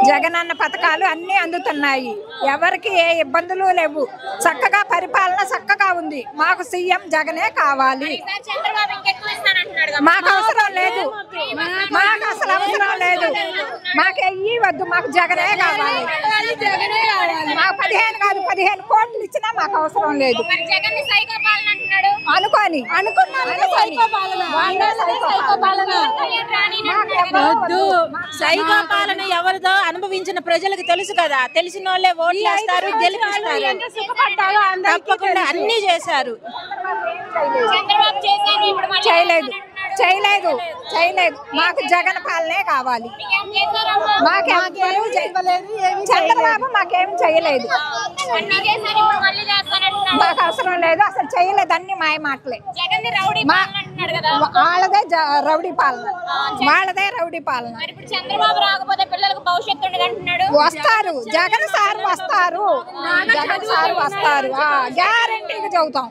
జగనన్న పథకాలు అన్నీ అందుతున్నాయి. ఎవరికి ఏ ఇబ్బందులు లేవు. చక్కగా పరిపాలన చక్కగా ఉంది. మాకు సీఎం జగనే కావాలి. మాకు అవసరం లేదు. మాకు అసలు అవసరం లేదు. మాకు ఎయ్యి వద్దు. మాకు జగనే కావాలి. మాకు 15 కాదు 15 కోట్లు ఇచ్చినా మాకు అవసరం లేదు. అనుకోని సైకో పాలన ఎవరిదో అనుభవించిన ప్రజలకు తెలుసు కదా. తెలిసిన వాళ్ళే ఓట్లు వేస్తారు, గెలిపిస్తారు. తప్పకుండా అన్ని చేశారు. చేయలేదు చేయలేదు చేయలేదు. మాకు జగన్ పాలనే కావాలి. చంద్రబాబు మాకేం చేయలేదు. మాకు అవసరం లేదు. అసలు చేయలేదు. అన్ని మాయ మాటలే. వాళ్ళదే రౌడీ పాలన. వాళ్ళదే రౌడీ పాలన. చంద్రబాబు రాకపోతే పిల్లలకు భవిష్యత్తు ఉండదు అంటున్నాడు. వస్తారు. జగన్ సార్ వస్తారు. జగన్ సార్ వస్తారు. గ్యారెంటీగా చెబుతాం.